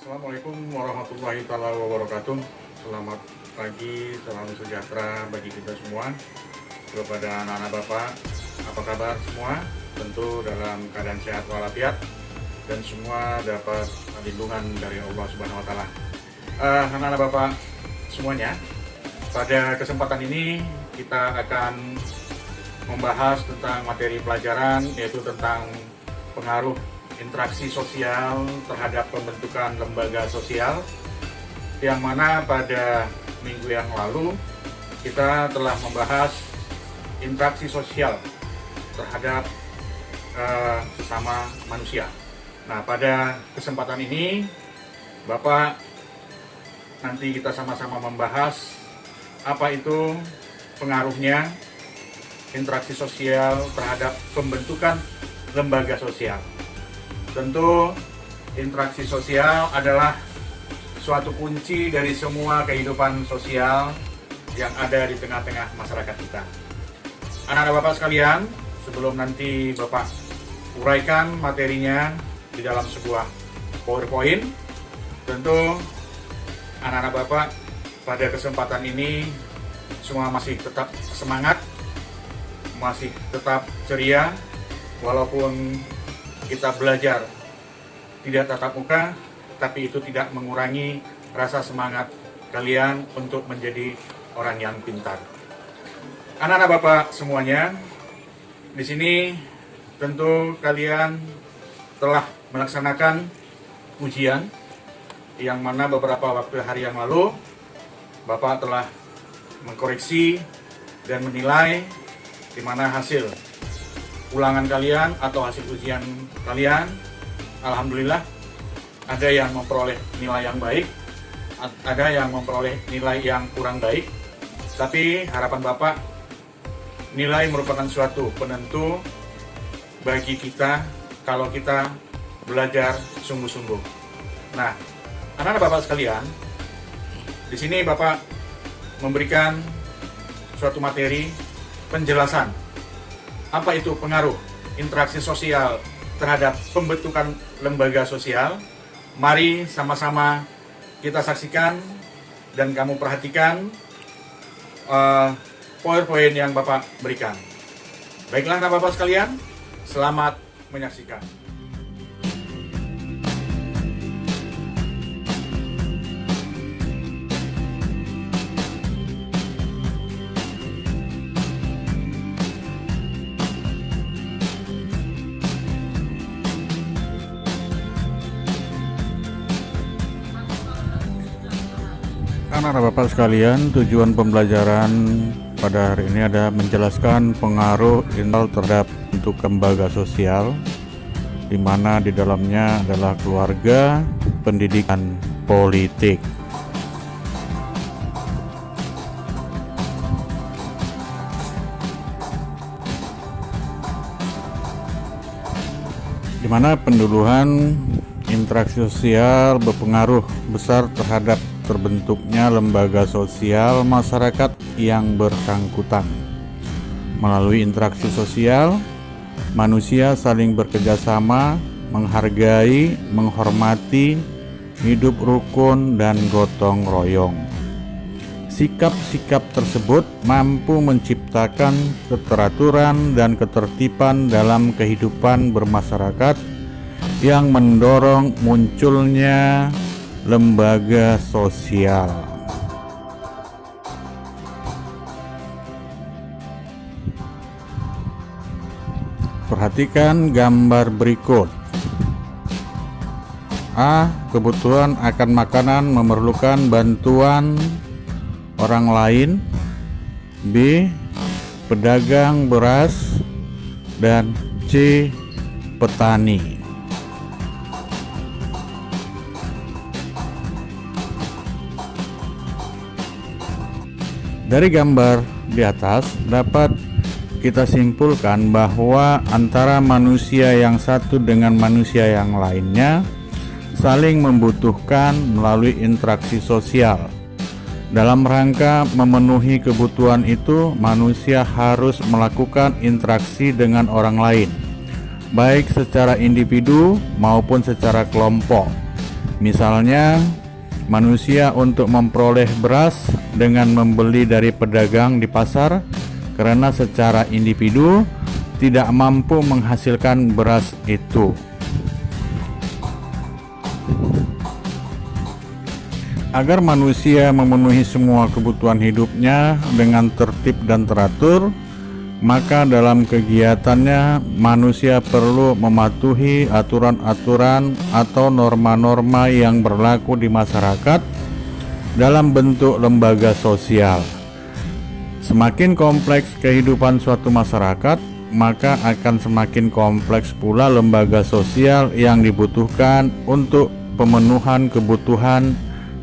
Assalamualaikum warahmatullahi wabarakatuh. Selamat pagi, salam sejahtera bagi kita semua. Kepada anak-anak Bapak, apa kabar semua? Tentu dalam keadaan sehat walafiat dan semua dapat lindungan dari Allah Subhanahu wa taala. Anak-anak Bapak semuanya, pada kesempatan ini kita akan membahas tentang materi pelajaran, yaitu tentang pengaruh interaksi sosial terhadap pembentukan lembaga sosial, yang mana pada minggu yang lalu kita telah membahas interaksi sosial terhadap sesama manusia. Nah, pada kesempatan ini Bapak nanti kita sama-sama membahas apa itu pengaruhnya interaksi sosial terhadap pembentukan lembaga sosial. Tentu interaksi sosial adalah suatu kunci dari semua kehidupan sosial yang ada di tengah-tengah masyarakat kita. Anak-anak Bapak sekalian, sebelum nanti Bapak uraikan materinya di dalam sebuah PowerPoint, tentu anak-anak Bapak pada kesempatan ini semua masih tetap semangat, masih tetap ceria, walaupun kita belajar tidak tatap muka, tapi itu tidak mengurangi rasa semangat kalian untuk menjadi orang yang pintar. Anak-anak Bapak semuanya, di sini tentu kalian telah melaksanakan ujian yang mana beberapa hari yang lalu Bapak telah mengkoreksi dan menilai di mana hasil ulangan kalian atau hasil ujian kalian. Alhamdulillah, ada yang memperoleh nilai yang baik, ada yang memperoleh nilai yang kurang baik. Tapi harapan Bapak, nilai merupakan suatu penentu bagi kita kalau kita belajar sungguh-sungguh. Nah, anak-anak Bapak sekalian, di sini Bapak memberikan suatu materi penjelasan apa itu pengaruh interaksi sosial terhadap pembentukan lembaga sosial. Mari sama-sama kita saksikan dan kamu perhatikan PowerPoint yang Bapak berikan. Baiklah anak Bapak sekalian, selamat menyaksikan. Anak-anak Bapak sekalian, tujuan pembelajaran pada hari ini ada menjelaskan pengaruh terhadap bentuk lembaga sosial, di mana di dalamnya adalah keluarga, pendidikan, politik. Di mana penduluhan interaksi sosial berpengaruh besar terhadap terbentuknya lembaga sosial masyarakat yang bersangkutan. Melalui interaksi sosial, manusia saling bekerjasama, menghargai, menghormati, hidup rukun dan gotong royong. Sikap-sikap tersebut mampu menciptakan keteraturan dan ketertiban dalam kehidupan bermasyarakat yang mendorong munculnya lembaga sosial. Perhatikan gambar berikut. A. Kebutuhan akan makanan memerlukan bantuan orang lain. B. Pedagang beras. Dan C. Petani. Dari gambar di atas dapat kita simpulkan bahwa antara manusia yang satu dengan manusia yang lainnya saling membutuhkan melalui interaksi sosial. Dalam rangka memenuhi kebutuhan itu, manusia harus melakukan interaksi dengan orang lain, baik secara individu maupun secara kelompok. Misalnya, manusia untuk memperoleh beras dengan membeli dari pedagang di pasar karena secara individu tidak mampu menghasilkan beras itu. Agar manusia memenuhi semua kebutuhan hidupnya dengan tertib dan teratur, maka dalam kegiatannya manusia perlu mematuhi aturan-aturan atau norma-norma yang berlaku di masyarakat dalam bentuk lembaga sosial. Semakin kompleks kehidupan suatu masyarakat, maka akan semakin kompleks pula lembaga sosial yang dibutuhkan untuk pemenuhan kebutuhan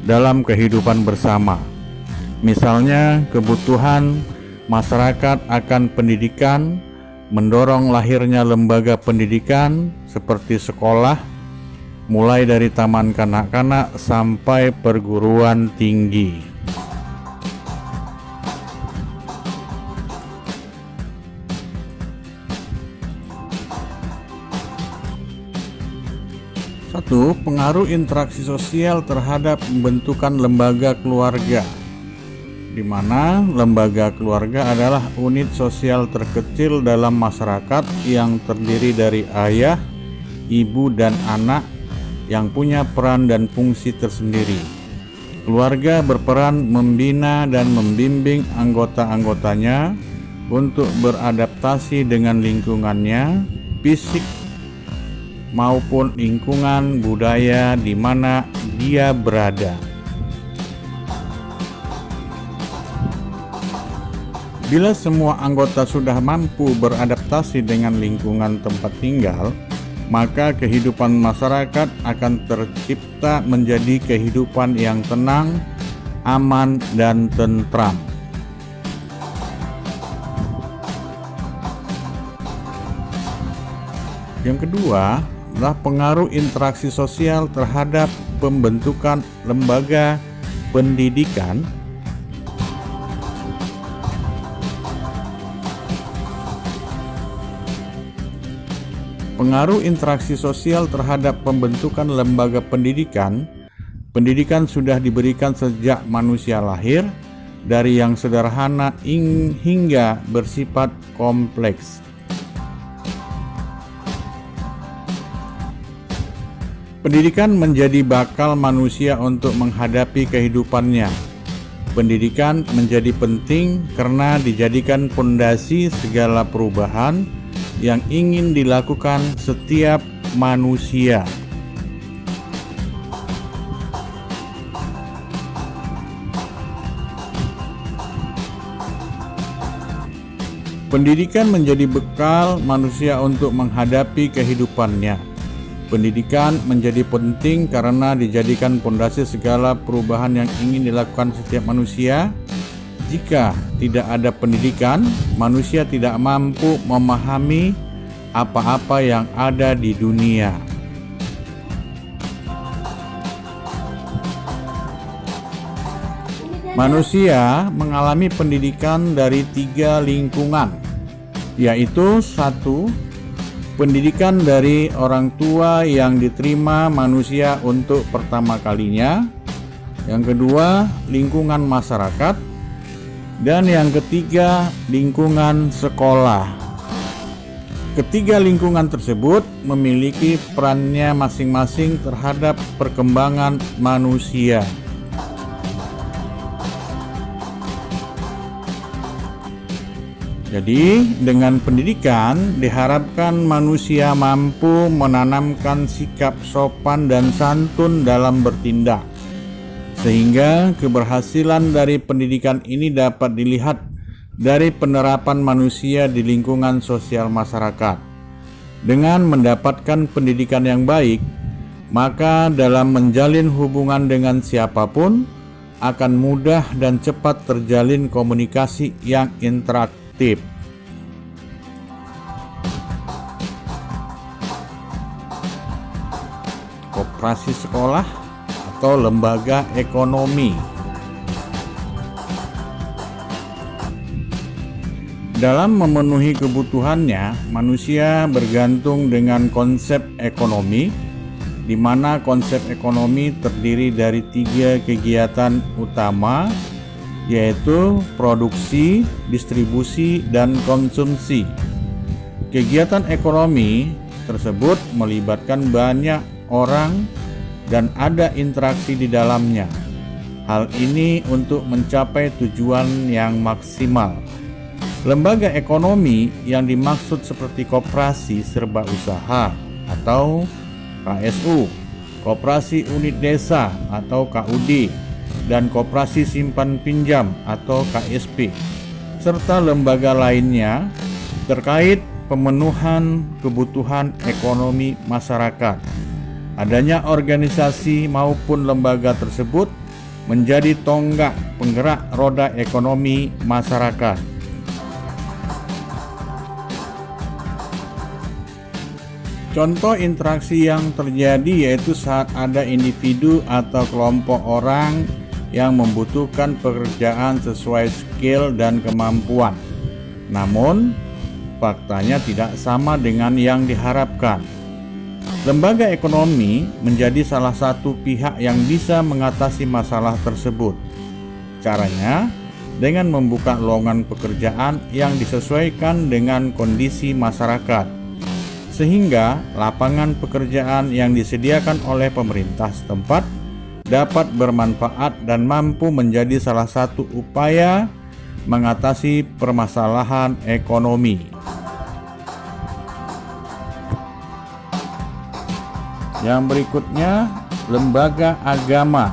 dalam kehidupan bersama. Misalnya, kebutuhan masyarakat akan pendidikan mendorong lahirnya lembaga pendidikan seperti sekolah, mulai dari taman kanak-kanak sampai perguruan tinggi. Satu, pengaruh interaksi sosial terhadap pembentukan lembaga keluarga, di mana lembaga keluarga adalah unit sosial terkecil dalam masyarakat yang terdiri dari ayah, ibu, dan anak yang punya peran dan fungsi tersendiri. Keluarga berperan membina dan membimbing anggota-anggotanya untuk beradaptasi dengan lingkungannya, fisik maupun lingkungan budaya di mana dia berada. Bila semua anggota sudah mampu beradaptasi dengan lingkungan tempat tinggal, maka kehidupan masyarakat akan tercipta menjadi kehidupan yang tenang, aman, dan tentram. Yang kedua adalah pengaruh interaksi sosial terhadap pembentukan lembaga pendidikan. Pengaruh interaksi sosial terhadap pembentukan lembaga pendidikan. Pendidikan sudah diberikan sejak manusia lahir, dari yang sederhana hingga bersifat kompleks. Pendidikan menjadi bakal manusia untuk menghadapi kehidupannya. Pendidikan menjadi penting karena dijadikan pondasi segala perubahan yang ingin dilakukan setiap manusia. Pendidikan menjadi bekal manusia untuk menghadapi kehidupannya. Pendidikan menjadi penting karena dijadikan pondasi segala perubahan yang ingin dilakukan setiap manusia. Jika tidak ada pendidikan, manusia tidak mampu memahami apa-apa yang ada di dunia. Manusia mengalami pendidikan dari 3 lingkungan, yaitu 1. Pendidikan dari orang tua yang diterima manusia untuk pertama kalinya. Yang kedua, lingkungan masyarakat. Dan yang ketiga, lingkungan sekolah. Ketiga lingkungan tersebut memiliki perannya masing-masing terhadap perkembangan manusia. Jadi, dengan pendidikan diharapkan manusia mampu menanamkan sikap sopan dan santun dalam bertindak, sehingga keberhasilan dari pendidikan ini dapat dilihat dari penerapan manusia di lingkungan sosial masyarakat. Dengan mendapatkan pendidikan yang baik, maka dalam menjalin hubungan dengan siapapun akan mudah dan cepat terjalin komunikasi yang interaktif. Koperasi sekolah atau lembaga ekonomi. Dalam memenuhi kebutuhannya, manusia bergantung dengan konsep ekonomi, di mana konsep ekonomi terdiri dari 3 kegiatan utama, yaitu produksi, distribusi, dan konsumsi. Kegiatan ekonomi tersebut melibatkan banyak orang dan ada interaksi di dalamnya. Hal ini untuk mencapai tujuan yang maksimal. Lembaga ekonomi yang dimaksud seperti koperasi serba usaha atau KSU, koperasi unit desa atau KUD, dan koperasi simpan pinjam atau KSP, serta lembaga lainnya terkait pemenuhan kebutuhan ekonomi masyarakat. Adanya organisasi maupun lembaga tersebut menjadi tonggak penggerak roda ekonomi masyarakat. Contoh interaksi yang terjadi yaitu saat ada individu atau kelompok orang yang membutuhkan pekerjaan sesuai skill dan kemampuan. Namun, faktanya tidak sama dengan yang diharapkan. Lembaga ekonomi menjadi salah satu pihak yang bisa mengatasi masalah tersebut. Caranya, dengan membuka lowongan pekerjaan yang disesuaikan dengan kondisi masyarakat, sehingga lapangan pekerjaan yang disediakan oleh pemerintah setempat dapat bermanfaat dan mampu menjadi salah satu upaya mengatasi permasalahan ekonomi. Yang berikutnya, lembaga agama,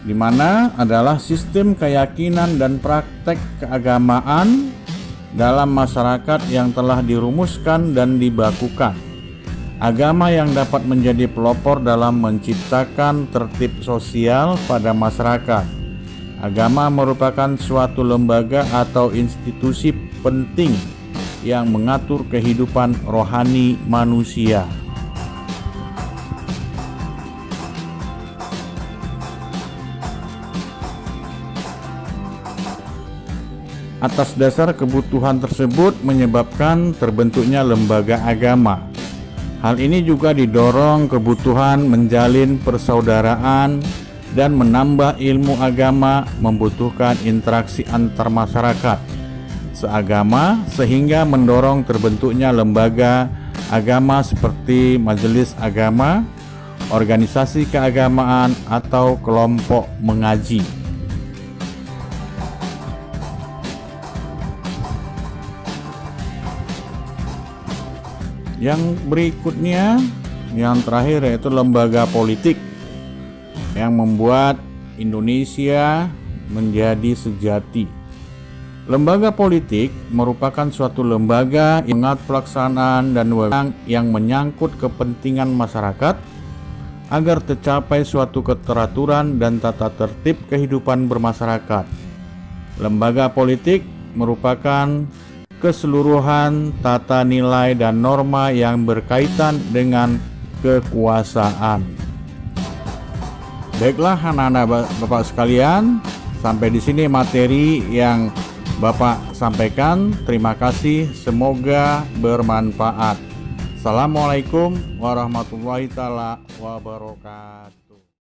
di mana adalah sistem keyakinan dan praktek keagamaan dalam masyarakat yang telah dirumuskan dan dibakukan. Agama yang dapat menjadi pelopor dalam menciptakan tertib sosial pada masyarakat. Agama merupakan suatu lembaga atau institusi penting yang mengatur kehidupan rohani manusia. Atas dasar kebutuhan tersebut menyebabkan terbentuknya lembaga agama. Hal ini juga didorong kebutuhan menjalin persaudaraan dan menambah ilmu agama membutuhkan interaksi antar masyarakat seagama, sehingga mendorong terbentuknya lembaga agama seperti majelis agama, organisasi keagamaan, atau kelompok mengaji. Yang berikutnya, yang terakhir, yaitu lembaga politik yang membuat Indonesia menjadi sejati. Lembaga politik merupakan suatu lembaga yang mengatur pelaksanaan dan wewenang yang menyangkut kepentingan masyarakat agar tercapai suatu keteraturan dan tata tertib kehidupan bermasyarakat. Lembaga politik merupakan keseluruhan tata nilai dan norma yang berkaitan dengan kekuasaan. Baiklah anak-anak Bapak sekalian, sampai di sini materi yang Bapak sampaikan. Terima kasih, semoga bermanfaat. Assalamualaikum warahmatullahi wabarakatuh.